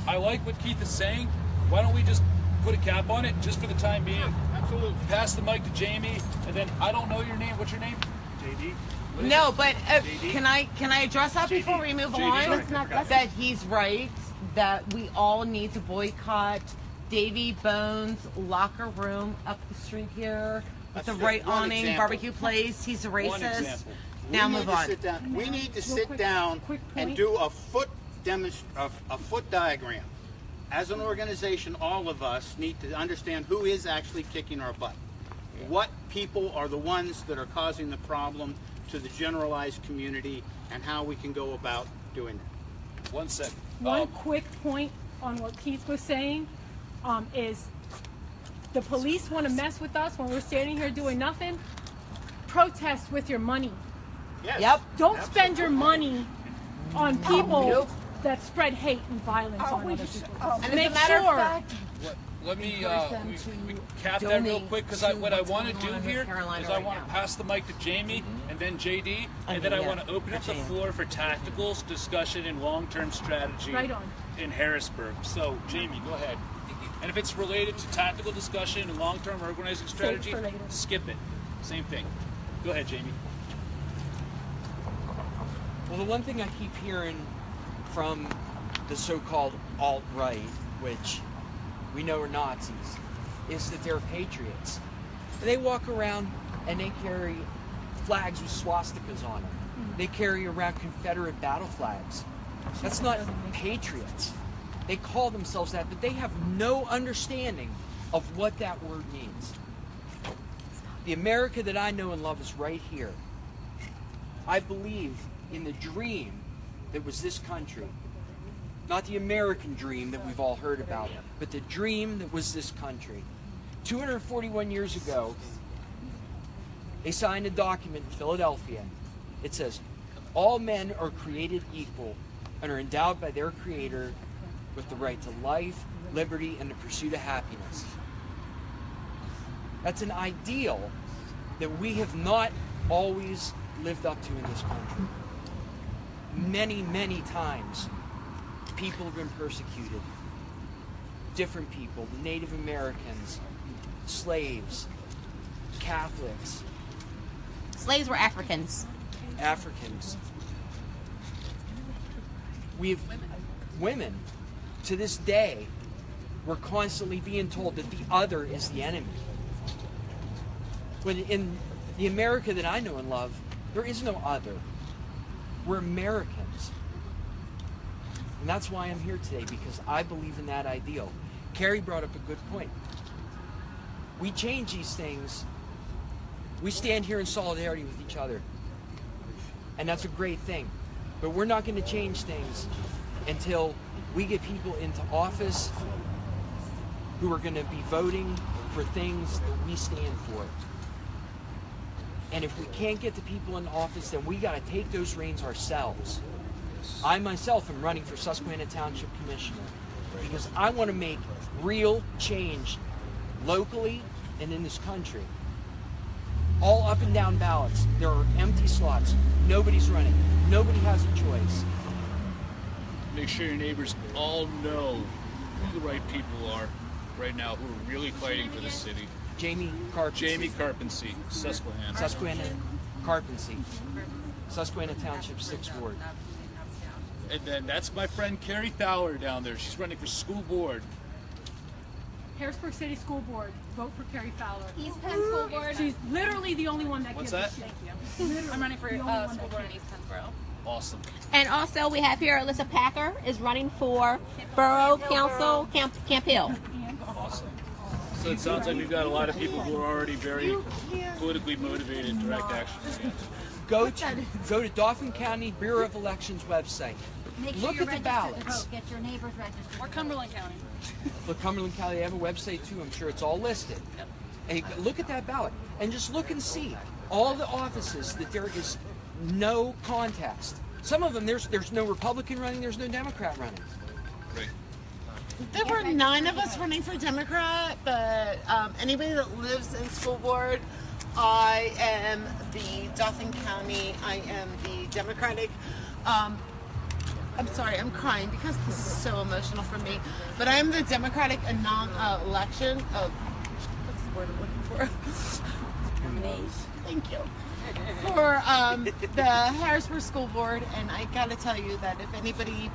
I like what Keith is saying. Why don't we just put a cap on it, just for the time being? Absolutely. Pass the mic to Jamie, and then I don't know your name. What's your name? JD. No, but can I address that before we move on? That he's right. That we all need to boycott Davy Bones Locker Room up the street here with the right awning barbecue place. He's a racist. Now move on. We need to sit down and do a foot diagram. As an organization, all of us need to understand who is actually kicking our butt. What people are the ones that are causing the problem to the generalized community, and how we can go about doing that. 1 second. One quick point on what Keith was saying is the police want to mess with us when we're standing here doing nothing. Protest with your money. Yes. Yep. Don't spend your money on people that spread hate and violence on other people. And as a matter of fact, let me encourage them we to cap that real donate quick, because to what I what's want to going do on in here North Carolina is I right want to now. pass the mic to Jamie and then JD, and then I want to open up the floor for tacticals, discussion, and long-term strategy Right on. in Harrisburg. So, Jamie, go ahead. And if it's related to tactical discussion and long-term organizing strategy, for later. skip it. Same thing. Go ahead, Jamie. Well, the one thing I keep hearing from the so-called alt-right, which we know are Nazis, is that they're patriots. They walk around and they carry flags with swastikas on them. They carry around Confederate battle flags. That's not patriots. They call themselves that, but they have no understanding of what that word means. The America that I know and love is right here. I believe in the dream that was this country. Not the American dream that we've all heard about, but the dream that was this country. 241 years ago, they signed a document in Philadelphia. It says, all men are created equal and are endowed by their Creator with the right to life, liberty, and the pursuit of happiness. That's an ideal that we have not always lived up to in this country. Many, many times, people have been persecuted. Different people, the Native Americans, slaves, Catholics. Slaves were Africans. Africans. Women, to this day, we're constantly being told that the other is the enemy. When in the America that I know and love, there is no other. We're Americans. And that's why I'm here today, because I believe in that ideal. Carrie brought up a good point. We change these things. We stand here in solidarity with each other. And that's a great thing. But we're not going to change things until we get people into office who are going to be voting for things that we stand for. And if we can't get the people in office, then we got to take those reins ourselves. I myself am running for Susquehanna Township Commissioner because I want to make real change locally and in this country. All up and down ballots. There are empty slots. Nobody's running. Nobody has a choice. Make sure your neighbors all know who the right people are right now, who are really fighting for the city. Jamie Carpensee. Jamie Carpensee, Susquehanna. Susquehanna Carpensee. Susquehanna Township 6th Ward. And then that's my friend Carrie Fowler down there. She's running for school board. Harrisburg City School Board, vote for Carrie Fowler. East Penn School Board. She's literally the only one that What's gives that? a shit. Literally I'm running for the only one school that board in cares. East Pennsboro. Awesome. And also we have here Alyssa Packer is running for Borough Council Camp Hill. Awesome. So it sounds like we've got a lot of people who are already very politically motivated in direct action. Go to Dauphin County Bureau of Elections website. Make sure Look you're at the registered to ballots. vote. Get your neighbors registered. Or Cumberland County. For Cumberland County, they have a website too. I'm sure it's all listed. And you look at that ballot and just look and see all the offices that there is no contest. Some of them there's no Republican running, there's no Democrat running. Right. There were 9 of us running for Democrat, but anybody that lives in school board, I am the Dauphin County, I am the Democratic. I'm sorry, I'm crying because this is so emotional for me, but I am the Democratic election of, what's the word I'm looking for? Thank you. For the Harrisburg School Board, and I gotta tell you that if anybody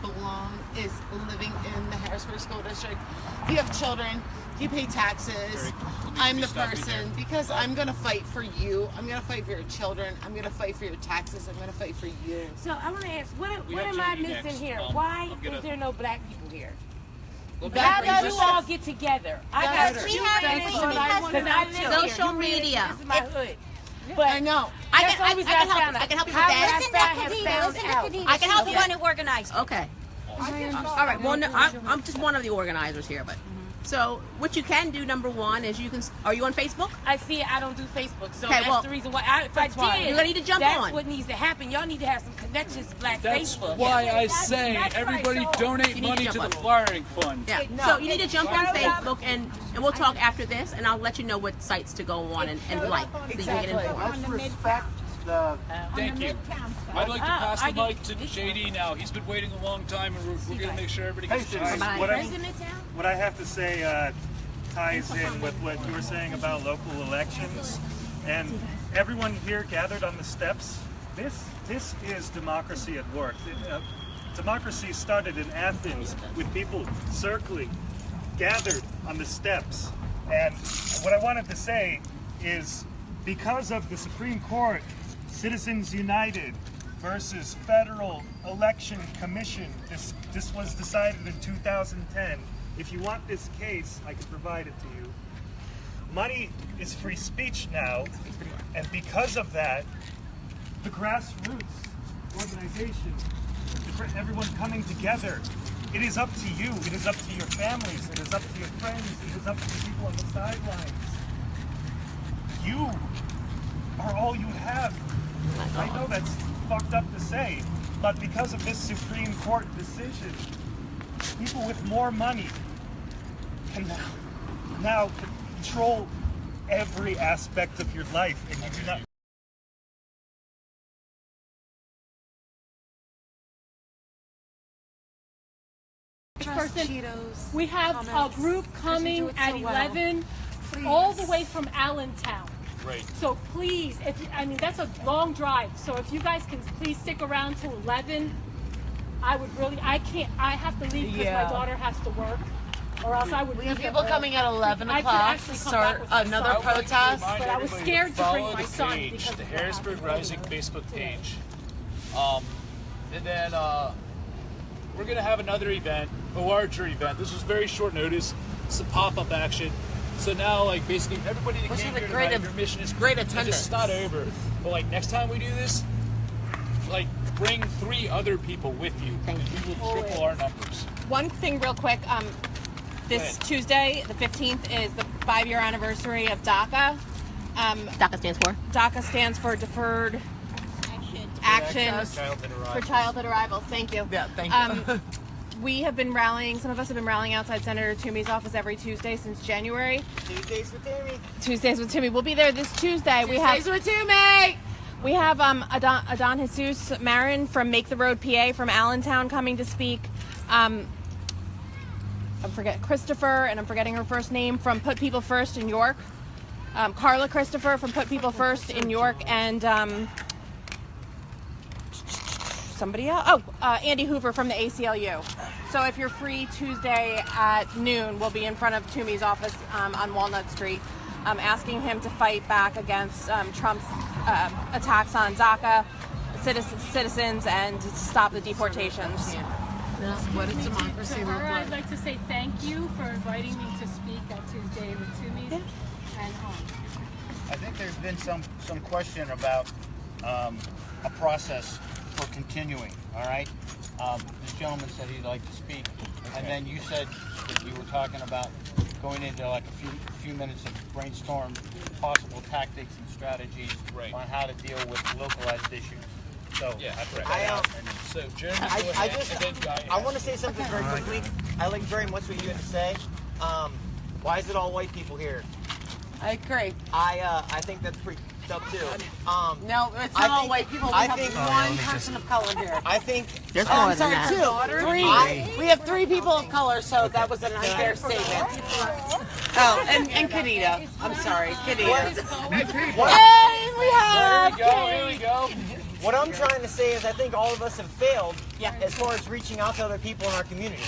is living in the Harrisburg School District, if you have children, you pay taxes, I'm the person, because I'm gonna fight for you, I'm gonna fight for your children, I'm gonna fight for your taxes, I'm gonna fight for you. So I want to ask, what have am I Jamie missing next. here? I'm Why gonna- is there no black people here? Well, How that do brings you us- all get together? I got That's two right. friends That's because what I want to I live know. here. Social You really- media. This is my hood. But I know. I that's can- the I- only reason I can help- found out. I can help you How with that. I Listen to have Khadija. found Listen to out. Khadija. I can help She's you. the one who organized it. Okay. All right. Well, no, I'm just one of the organizers here, but So what you can do, number one, is you can. Are you on Facebook? I see it. I don't do Facebook, so Okay, that's the reason why. If I did, you're gonna need to jump that's on. what needs to happen. Y'all need to have some connections to Black Facebook. Why I say everybody donate money to the flyering fund. Yeah. So you need to jump on Facebook, and we'll talk after this, and I'll let you know what sites to go on and like, so you can get informed. Thank you. I'd like to pass the mic to JD now. He's been waiting a long time, and we're going to make sure everybody gets a chance. What I have to say ties in with what you were saying about local elections, and everyone here gathered on the steps. This is democracy at work. Democracy started in Athens with people circling, gathered on the steps. And what I wanted to say is, because of the Supreme Court, Citizens United versus Federal Election Commission, this was decided in 2010. If you want this case, I can provide it to you. Money is free speech now, and because of that, the grassroots organization, everyone coming together, it is up to you, it is up to your families, it is up to your friends, it is up to the people on the sidelines. You are all you have. I know that's fucked up to say, but because of this Supreme Court decision, people with more money can now control every aspect of your life, and you do not. We have a group coming at 11, all the way from Allentown. Right. So please, that's a long drive. So if you guys can please stick around till 11, I have to leave because my daughter has to work, or else I would. We have people coming at 11 o'clock to start another protest. But I was scared to bring my son page, because the of what Harrisburg happened. Rising Facebook page. And then we're going to have another event, a larger event. This was very short notice. It's a pop-up action. So now, like, basically, everybody that came here tonight, your mission is great and attendance. it's not over. But, like, next time we do this, like, bring 3 other people with you. We will triple our numbers. One thing real quick, this Tuesday, the 15th, is the 5-year anniversary of DACA. DACA stands for? DACA stands for Deferred Action for Childhood Arrivals. Thank you. Yeah, thank you. We have been rallying, some of us have been rallying outside Senator Toomey's office every Tuesday since January. Tuesdays with Toomey. We'll be there this Tuesday. Tuesdays with Toomey! We have Adon Jesus Marin from Make the Road PA from Allentown coming to speak. I forget Christopher, and I'm forgetting her first name, from Put People First in York. Carla Christopher from Put People First in York, and somebody else. Andy Hoover from the ACLU. So if you're free Tuesday at noon, we'll be in front of Toomey's office on Walnut Street, asking him to fight back against Trump's attacks on DACA citizens and to stop the deportations. What does democracy look like? I'd like to say thank you for inviting me to speak at Tuesday with Toomey. And I think there's been some question about a process for continuing, all right? This gentleman said he'd like to speak, and then you said that you were talking about going into like a few minutes of brainstorm possible tactics and strategies on how to deal with localized issues. So So Jeremy, go ahead, and then Guy. I want to say something very quickly. I like very much what you had to say. Why is it all white people here? I agree. I think that's pretty dope too. No, it's not all white people. We have one person of color here. I think there's more than sorry, that. 2. We have 3 people of color, so that was an unfair statement. Oh, and Kadita. I'm sorry, Kadita. Hey, we have. Here we go. What I'm trying to say is I think all of us have failed as far as reaching out to other people in our community.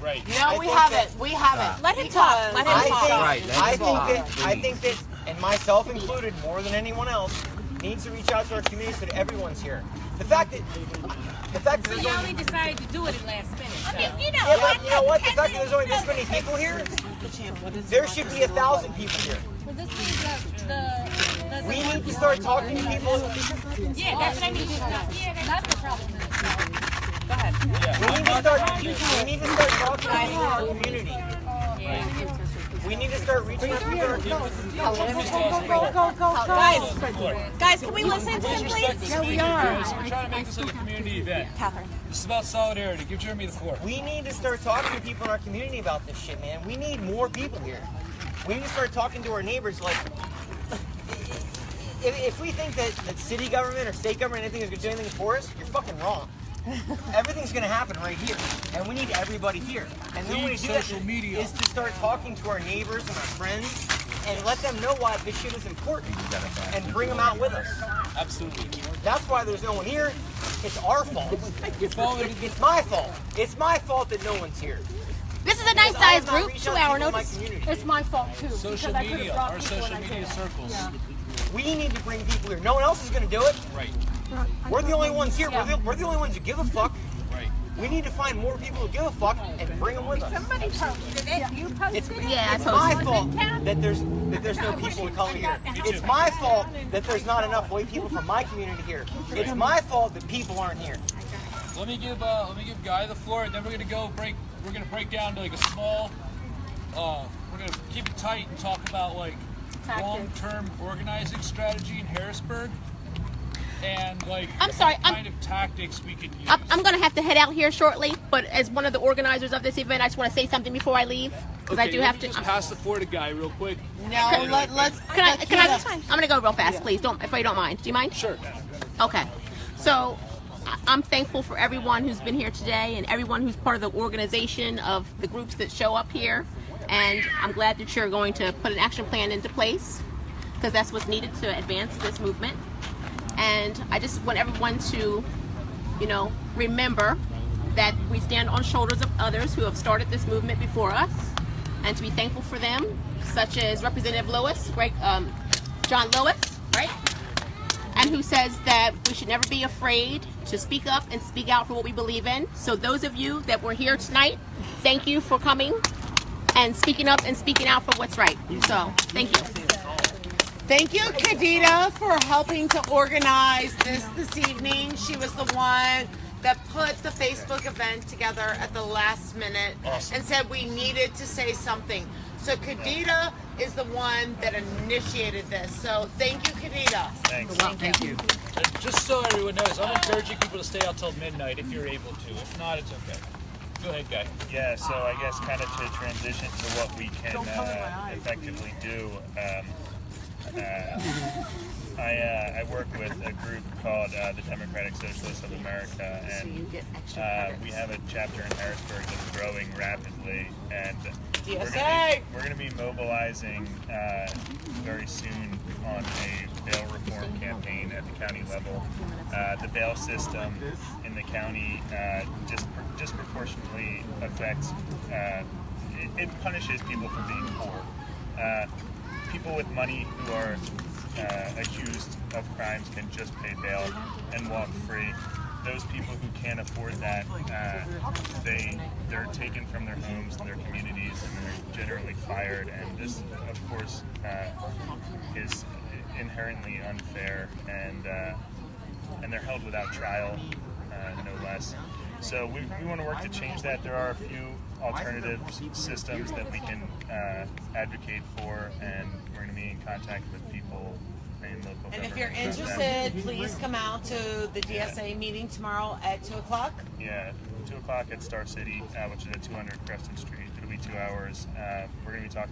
Right. No, we haven't. We haven't. Let him talk. Let him talk. I think that, and myself included, more than anyone else, needs to reach out to our community so that everyone's here. The fact that We only decided to do it at last minute. So. But you know what? The fact that there's only this many people here, there should be 1,000 people here. Well, this is We need to start talking to people. Yeah, that's what I mean. That's the problem. Go ahead. We need to start talking to people in our community. We need to start reaching out to people in our community. Guys, can we listen to him, please? Yeah, we are. We're trying to make this like a community event. Catherine. This is about solidarity. Give Jeremy the floor. We need to start talking to people in our community about this shit, man. We need more people here. We need to start talking to our neighbors. Like, if we think that city government or state government, anything is going to do anything for us, you're fucking wrong. Everything's going to happen right here, and we need everybody here. And the only way to do that is to start talking to our neighbors and our friends and let them know why this shit is important and bring them out with us. Absolutely. That's why there's no one here. It's our fault. It's my fault. It's my fault that no one's here. This is a nice sized group, 2 hour notice. It's my fault too. Social media, our social media circles. Yeah. We need to bring people here. No one else is going to do it. Right. We're the only ones here. Yeah. We're the only ones who give a fuck. Right. We need to find more people who give a fuck and bring them with us. Somebody posted it. You posted it. It's my fault that there's no people of color here. It's my fault that there's not enough white people from my community here. It's my fault that people aren't here. Let me give Guy the floor, and then we're gonna break down to like a small. We're gonna keep it tight and talk about like long-term organizing strategy in Harrisburg, and like kind of tactics we could use. I'm going to have to head out here shortly, but as one of the organizers of this event, I just want to say something before I leave, because I do have to. Just pass the floor to Guy real quick. No, let's. Can I? That's fine. I'm going to go real fast, please. If you don't mind. Do you mind? Sure. Okay. So, I'm thankful for everyone who's been here today and everyone who's part of the organization of the groups that show up here. And I'm glad that you're going to put an action plan into place, because that's what's needed to advance this movement. And I just want everyone to, remember that we stand on shoulders of others who have started this movement before us, and to be thankful for them, such as Representative Lewis, John Lewis, right? And who says that we should never be afraid to speak up and speak out for what we believe in. So those of you that were here tonight, thank you for coming and speaking up and speaking out for what's right. So, thank you. Thank you, Khadija, for helping to organize this evening. She was the one that put the Facebook event together at the last minute and said we needed to say something. So Khadija is the one that initiated this. So thank you, Khadija. Thanks. Thank you. And just so everyone knows, I'm encouraging people to stay out till midnight if you're able to. If not, it's okay. Go ahead, Guy. Yeah, so I guess kind of to transition to what we can effectively do, I work with a group called the Democratic Socialists of America, and we have a chapter in Harrisburg that's growing rapidly, and we're going to be mobilizing very soon on a bail reform campaign at the county level. The bail system in the county disproportionately affects, it punishes people for being poor. People with money who are accused of crimes can just pay bail and walk free. Those people who can't afford that, they're taken from their homes and their communities, and they're generally fired. And this, of course, is inherently unfair, and they're held without trial, no less. So we want to work to change that. There are a few alternative systems that we can advocate for, and we're going to be in contact with people in local government. And if you're interested, please come out to the DSA meeting tomorrow at 2 o'clock. Yeah, 2 o'clock at Star City, which is at 200 Creston Street. It'll be 2 hours. We're going to be talking